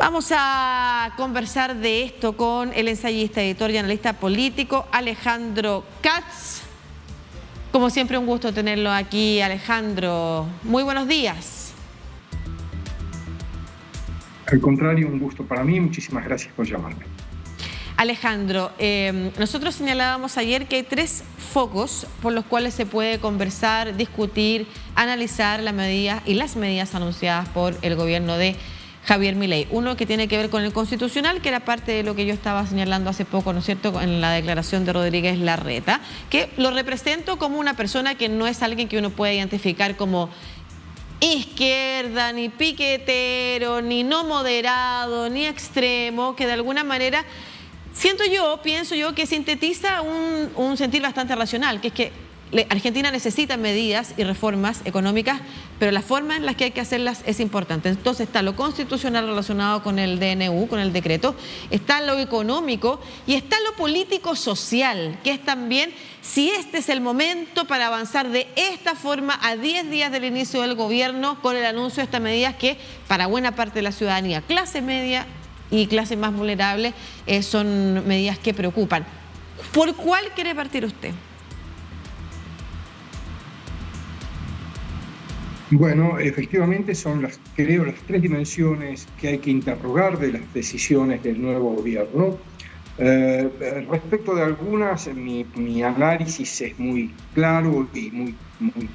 Vamos a conversar de esto con el ensayista, editor y analista político Alejandro Katz. Como siempre, un gusto tenerlo aquí, Alejandro. Muy buenos días. Al contrario, un gusto para mí. Muchísimas gracias por llamarme. Alejandro, nosotros señalábamos ayer que hay tres focos por los cuales se puede conversar, discutir, analizar las medidas anunciadas por el gobierno de Javier Milei. Uno que tiene que ver con el constitucional, que era parte de lo que yo estaba señalando hace poco, ¿no es cierto?, en la declaración de Rodríguez Larreta, que lo represento como una persona que no es alguien que uno puede identificar como izquierda, ni piquetero, ni no moderado, ni extremo, que de alguna manera pienso yo que sintetiza un sentir bastante racional, que es que Argentina necesita medidas y reformas económicas, pero la forma en la que hay que hacerlas es importante. Entonces está lo constitucional relacionado con el DNU, con el decreto, está lo económico y está lo político-social, que es también si este es el momento para avanzar de esta forma a 10 días del inicio del gobierno con el anuncio de estas medidas que para buena parte de la ciudadanía, clase media y clase más vulnerable, son medidas que preocupan. ¿Por cuál quiere partir usted? Bueno, efectivamente son las tres dimensiones que hay que interrogar de las decisiones del nuevo gobierno. Respecto de algunas, mi análisis es muy claro y muy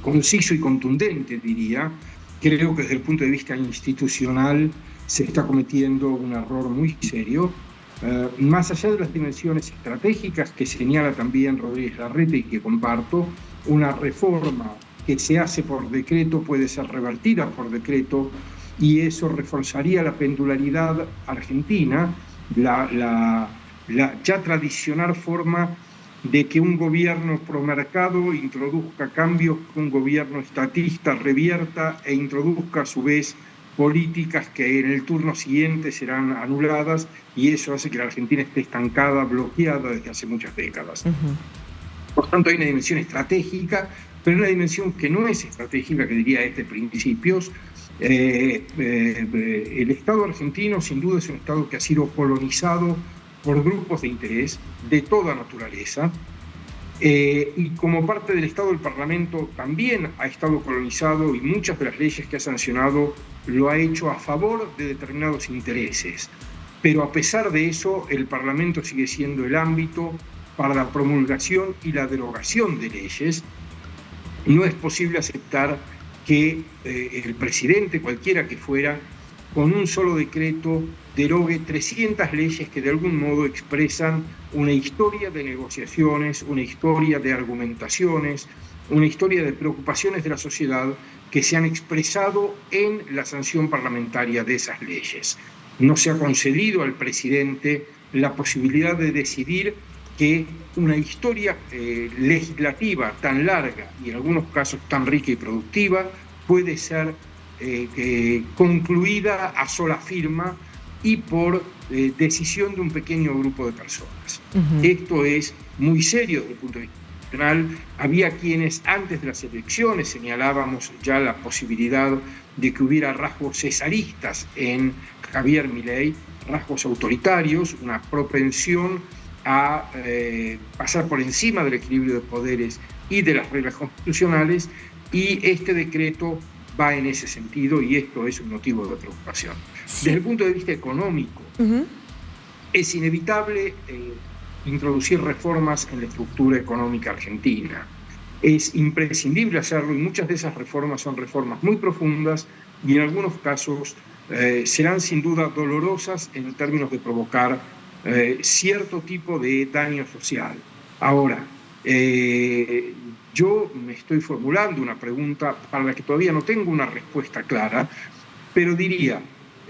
conciso y contundente, diría. Creo que desde el punto de vista institucional se está cometiendo un error muy serio. Más allá de las dimensiones estratégicas que señala también Rodríguez Larreta y que comparto, una reforma que se hace por decreto puede ser revertida por decreto y eso reforzaría la pendularidad argentina, la ya tradicional forma de que un gobierno promercado introduzca cambios, que un gobierno estatista revierta e introduzca a su vez políticas que en el turno siguiente serán anuladas, y eso hace que la Argentina esté estancada, bloqueada desde hace muchas décadas. Por tanto, hay una dimensión estratégica, pero una dimensión que no es estratégica, que diría principios. El Estado argentino sin duda es un Estado que ha sido colonizado por grupos de interés de toda naturaleza, y como parte del Estado, el Parlamento también ha estado colonizado y muchas de las leyes que ha sancionado lo ha hecho a favor de determinados intereses. Pero a pesar de eso, el Parlamento sigue siendo el ámbito para la promulgación y la derogación de leyes. No es posible aceptar que el presidente, cualquiera que fuera, con un solo decreto derogue 300 leyes que de algún modo expresan una historia de negociaciones, una historia de argumentaciones, una historia de preocupaciones de la sociedad que se han expresado en la sanción parlamentaria de esas leyes. No se ha concedido al presidente la posibilidad de decidir que una historia legislativa tan larga y en algunos casos tan rica y productiva puede ser concluida a sola firma y por decisión de un pequeño grupo de personas. Esto es muy serio desde el punto de vista institucional. Había quienes antes de las elecciones señalábamos ya la posibilidad de que hubiera rasgos cesaristas en Javier Milei, rasgos autoritarios, una propensión a pasar por encima del equilibrio de poderes y de las reglas constitucionales, y este decreto va en ese sentido y esto es un motivo de preocupación. Sí. Desde el punto de vista económico, es inevitable introducir reformas en la estructura económica argentina. Es imprescindible hacerlo y muchas de esas reformas son reformas muy profundas y en algunos casos serán sin duda dolorosas en términos de provocar cierto tipo de daño social. Ahora, yo me estoy formulando una pregunta para la que todavía no tengo una respuesta clara, pero diría,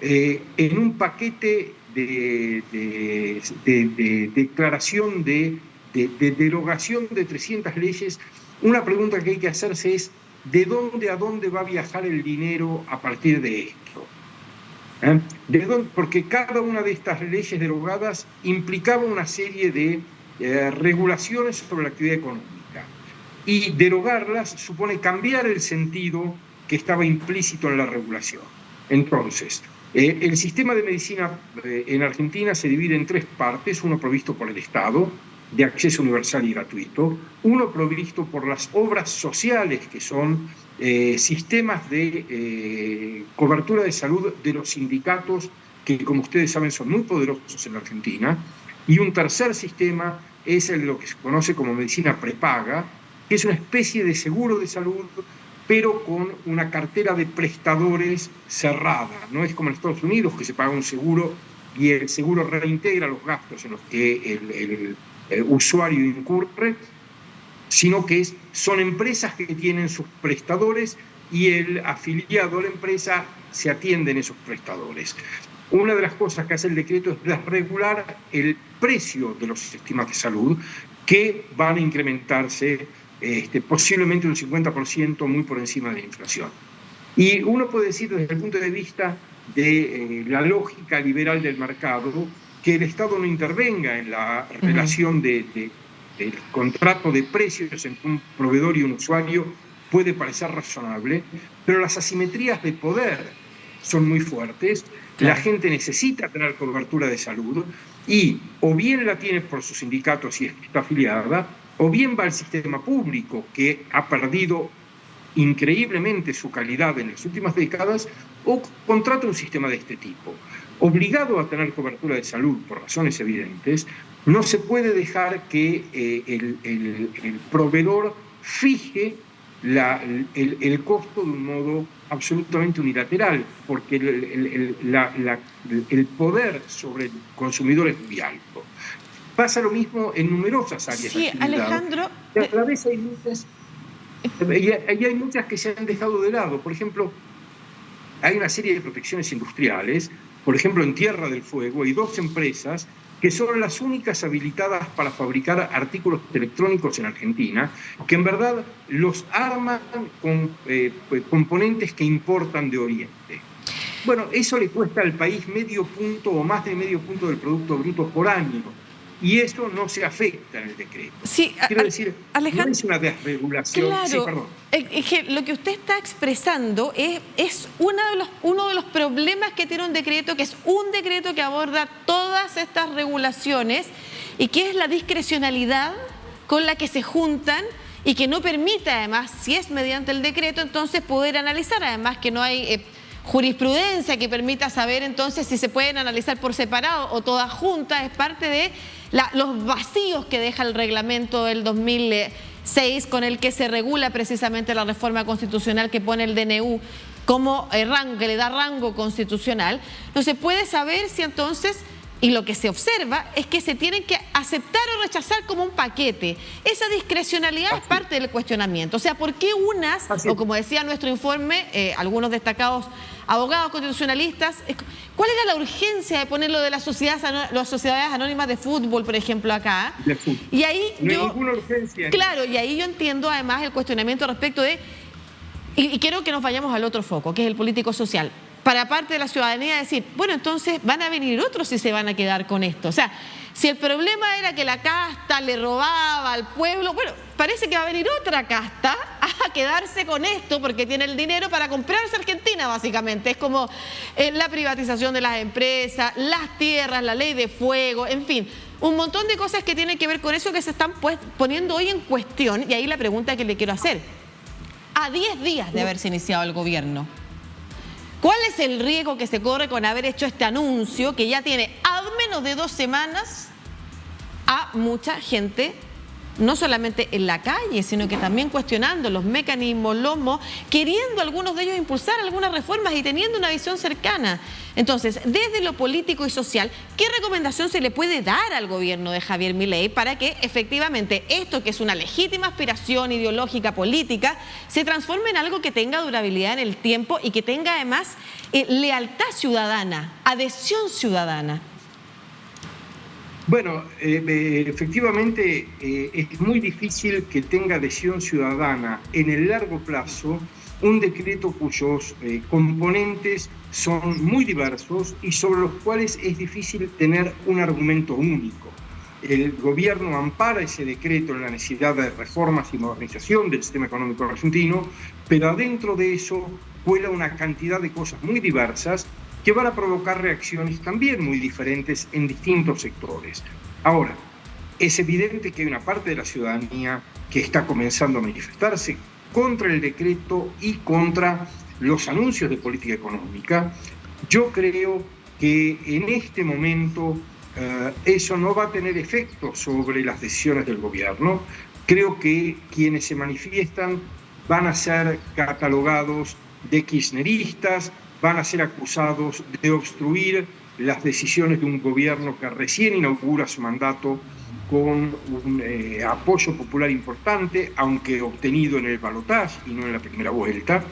en un paquete de declaración de derogación de 300 leyes, una pregunta que hay que hacerse es ¿de dónde a dónde va a viajar el dinero a partir de esto? Porque cada una de estas leyes derogadas implicaba una serie de regulaciones sobre la actividad económica, y derogarlas supone cambiar el sentido que estaba implícito en la regulación. Entonces, El sistema de medicina en Argentina se divide en tres partes, uno provisto por el Estado, de acceso universal y gratuito, uno provisto por las obras sociales, que son sistemas de cobertura de salud de los sindicatos, que como ustedes saben son muy poderosos en la Argentina, y un tercer sistema es lo que se conoce como medicina prepaga, que es una especie de seguro de salud, pero con una cartera de prestadores cerrada. No es como en Estados Unidos, que se paga un seguro y el seguro reintegra los gastos en los que el usuario incurre, sino que son empresas que tienen sus prestadores y el afiliado a la empresa se atiende en esos prestadores. Una de las cosas que hace el decreto es regular el precio de los sistemas de salud, que van a incrementarse posiblemente un 50%, muy por encima de la inflación. Y uno puede decir desde el punto de vista de la lógica liberal del mercado que el Estado no intervenga en la relación del contrato de precios entre un proveedor y un usuario puede parecer razonable, pero las asimetrías de poder son muy fuertes. Claro. La gente necesita tener cobertura de salud y o bien la tiene por su sindicato si está afiliada, o bien va al sistema público, que ha perdido increíblemente su calidad en las últimas décadas, o contrata un sistema de este tipo. Obligado a tener cobertura de salud por razones evidentes, no se puede dejar que el proveedor fije el costo de un modo absolutamente unilateral, porque el poder sobre el consumidor es muy alto. Pasa lo mismo en numerosas áreas. Sí, Alejandro. A la vez hay muchas que se han dejado de lado. Por ejemplo, hay una serie de protecciones industriales. Por ejemplo, en Tierra del Fuego hay 2 empresas que son las únicas habilitadas para fabricar artículos electrónicos en Argentina, que en verdad los arman con componentes que importan de Oriente. Bueno, eso le cuesta al país medio punto o más de medio punto del Producto Bruto por año. Y eso no se afecta en el decreto. Sí, quiero decir, Alejandro, no es una desregulación. Claro, sí, perdón. Es que lo que usted está expresando es uno de los problemas que tiene un decreto, que es un decreto que aborda todas estas regulaciones y que es la discrecionalidad con la que se juntan y que no permite, además, si es mediante el decreto, entonces poder analizar, además que no hay jurisprudencia que permita saber entonces si se pueden analizar por separado o todas juntas. Es parte de los vacíos que deja el reglamento del 2006 con el que se regula precisamente la reforma constitucional que pone el DNU como rango, que le da rango constitucional. No se puede saber si entonces, y lo que se observa es que se tienen que aceptar o rechazar como un paquete. Esa discrecionalidad es parte del cuestionamiento. O sea, ¿por qué unas, o como decía nuestro informe, algunos destacados abogados constitucionalistas, cuál era la urgencia de poner lo de las sociedades anónimas de fútbol, por ejemplo, acá? Y ahí no hay ninguna urgencia. Claro, y ahí yo entiendo además el cuestionamiento respecto de, y quiero que nos vayamos al otro foco, que es el político-social. Para parte de la ciudadanía decir, bueno, entonces van a venir otros si se van a quedar con esto. O sea, si el problema era que la casta le robaba al pueblo, bueno, parece que va a venir otra casta a quedarse con esto porque tiene el dinero para comprarse Argentina, básicamente. Es como la privatización de las empresas, las tierras, la ley de fuego, en fin, un montón de cosas que tienen que ver con eso que se están poniendo hoy en cuestión. Y ahí la pregunta que le quiero hacer. A 10 días de haberse iniciado el gobierno, ¿cuál es el riesgo que se corre con haber hecho este anuncio que ya tiene a menos de 2 semanas a mucha gente, no solamente en la calle, sino que también cuestionando los mecanismos, queriendo algunos de ellos impulsar algunas reformas y teniendo una visión cercana? Entonces, desde lo político y social, ¿qué recomendación se le puede dar al gobierno de Javier Milei para que efectivamente esto, que es una legítima aspiración ideológica, política, se transforme en algo que tenga durabilidad en el tiempo y que tenga además lealtad ciudadana, adhesión ciudadana? Bueno, efectivamente es muy difícil que tenga adhesión ciudadana en el largo plazo un decreto cuyos componentes son muy diversos y sobre los cuales es difícil tener un argumento único. El gobierno ampara ese decreto en la necesidad de reformas y modernización del sistema económico argentino, pero adentro de eso cuela una cantidad de cosas muy diversas que van a provocar reacciones también muy diferentes en distintos sectores. Ahora, es evidente que hay una parte de la ciudadanía que está comenzando a manifestarse contra el decreto y contra los anuncios de política económica. Yo creo que en este momento eso no va a tener efecto sobre las decisiones del gobierno. Creo que quienes se manifiestan van a ser catalogados de kirchneristas, van a ser acusados de obstruir las decisiones de un gobierno que recién inaugura su mandato con un apoyo popular importante, aunque obtenido en el balotaje y no en la primera vuelta.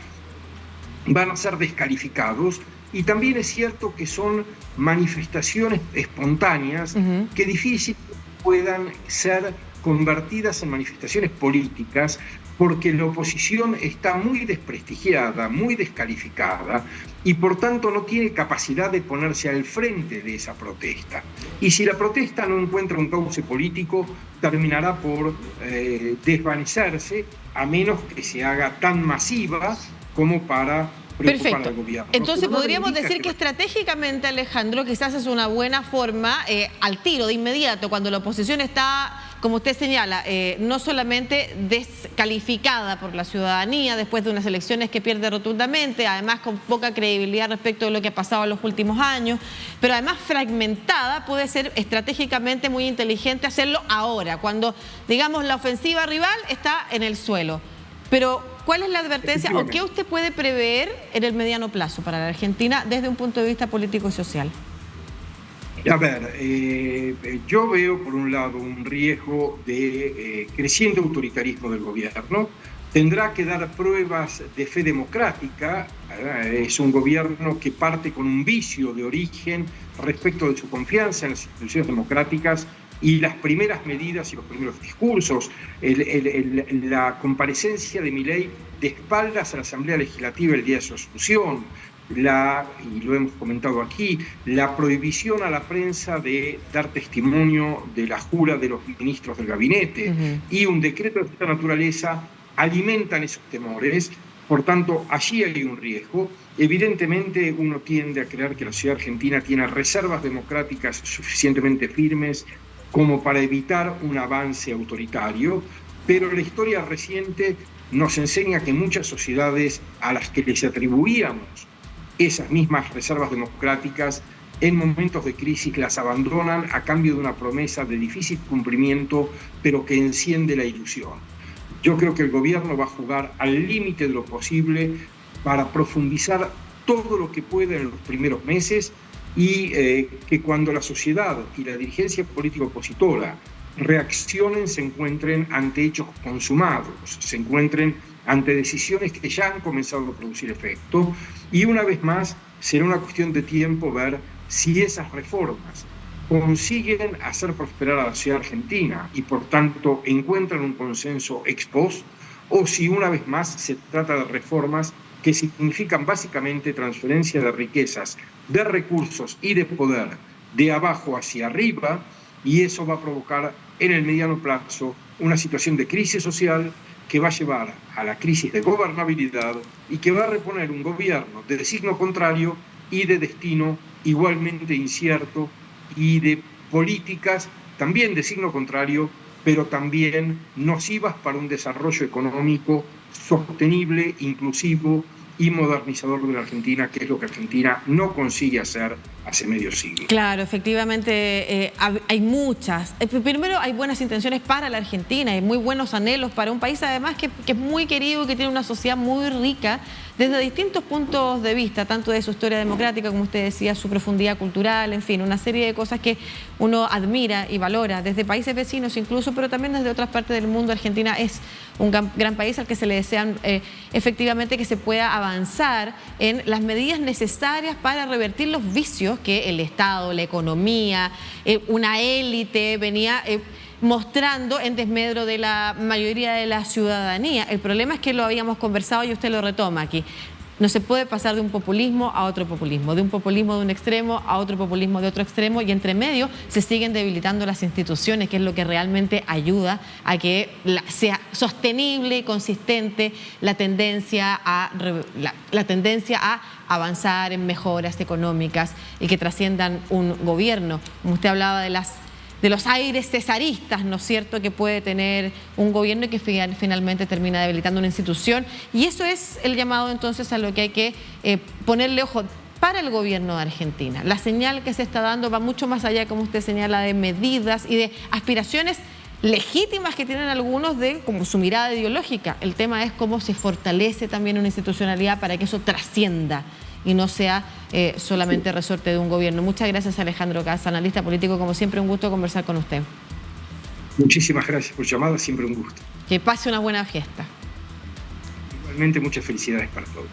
Van a ser descalificados, y también es cierto que son manifestaciones espontáneas que difícilmente puedan ser convertidas en manifestaciones políticas, porque la oposición está muy desprestigiada, muy descalificada, y por tanto no tiene capacidad de ponerse al frente de esa protesta. Y si la protesta no encuentra un cauce político, terminará por desvanecerse, a menos que se haga tan masiva como para preocupar al gobierno. Entonces podríamos decir que estratégicamente, Alejandro, quizás es una buena forma, al tiro, de inmediato, cuando la oposición está, como usted señala, no solamente descalificada por la ciudadanía después de unas elecciones que pierde rotundamente, además con poca credibilidad respecto de lo que ha pasado en los últimos años, pero además fragmentada, puede ser estratégicamente muy inteligente hacerlo ahora, cuando, digamos, la ofensiva rival está en el suelo. Pero, ¿cuál es la advertencia o qué usted puede prever en el mediano plazo para la Argentina desde un punto de vista político y social? A ver, yo veo por un lado un riesgo de creciente autoritarismo del gobierno. Tendrá que dar pruebas de fe democrática. Es un gobierno que parte con un vicio de origen respecto de su confianza en las instituciones democráticas, y las primeras medidas y los primeros discursos, la comparecencia de Milei de espaldas a la Asamblea Legislativa el día de su asunción, y lo hemos comentado aquí, la prohibición a la prensa de dar testimonio de la jura de los ministros del gabinete y un decreto de esta naturaleza alimentan esos temores. Por tanto, allí hay un riesgo. Evidentemente, uno tiende a creer que la sociedad argentina tiene reservas democráticas suficientemente firmes como para evitar un avance autoritario, pero la historia reciente nos enseña que muchas sociedades a las que les atribuíamos esas mismas reservas democráticas, en momentos de crisis las abandonan a cambio de una promesa de difícil cumplimiento, pero que enciende la ilusión. Yo creo que el gobierno va a jugar al límite de lo posible para profundizar todo lo que pueda en los primeros meses, y que cuando la sociedad y la dirigencia política opositora reaccionen, se encuentren ante hechos consumados, se encuentren ante decisiones que ya han comenzado a producir efecto, y una vez más será una cuestión de tiempo ver si esas reformas consiguen hacer prosperar a la sociedad argentina y por tanto encuentran un consenso ex post, o si una vez más se trata de reformas que significan básicamente transferencia de riquezas, de recursos y de poder de abajo hacia arriba, y eso va a provocar en el mediano plazo una situación de crisis social que va a llevar a la crisis de gobernabilidad y que va a reponer un gobierno de signo contrario y de destino igualmente incierto, y de políticas también de signo contrario, pero también nocivas para un desarrollo económico sostenible, inclusivo y modernizador de la Argentina, que es lo que Argentina no consigue hacer hace medio siglo. Claro, efectivamente hay muchas. Primero, hay buenas intenciones para la Argentina, hay muy buenos anhelos para un país además que es muy querido, que tiene una sociedad muy rica desde distintos puntos de vista, tanto de su historia democrática, como usted decía, su profundidad cultural, en fin, una serie de cosas que uno admira y valora desde países vecinos incluso, pero también desde otras partes del mundo. Argentina es un gran país al que se le desean efectivamente que se pueda avanzar en las medidas necesarias para revertir los vicios que el Estado, la economía, una élite venía mostrando en desmedro de la mayoría de la ciudadanía. El problema es que lo habíamos conversado y usted lo retoma aquí. No se puede pasar de un populismo a otro populismo, de un populismo de un extremo a otro populismo de otro extremo, y entre medio se siguen debilitando las instituciones, que es lo que realmente ayuda a que sea sostenible y consistente la tendencia a avanzar en mejoras económicas y que trasciendan un gobierno. Como usted hablaba de los aires cesaristas, ¿no es cierto?, que puede tener un gobierno y que finalmente termina debilitando una institución. Y eso es el llamado entonces a lo que hay que ponerle ojo para el gobierno de Argentina. La señal que se está dando va mucho más allá, como usted señala, de medidas y de aspiraciones legítimas que tienen algunos de como su mirada ideológica. El tema es cómo se fortalece también una institucionalidad para que eso trascienda y no sea solamente resorte de un gobierno. Muchas gracias, Alejandro Cas, analista político. Como siempre, un gusto conversar con usted. Muchísimas gracias por llamada, siempre un gusto. Que pase una buena fiesta. Igualmente, muchas felicidades para todos.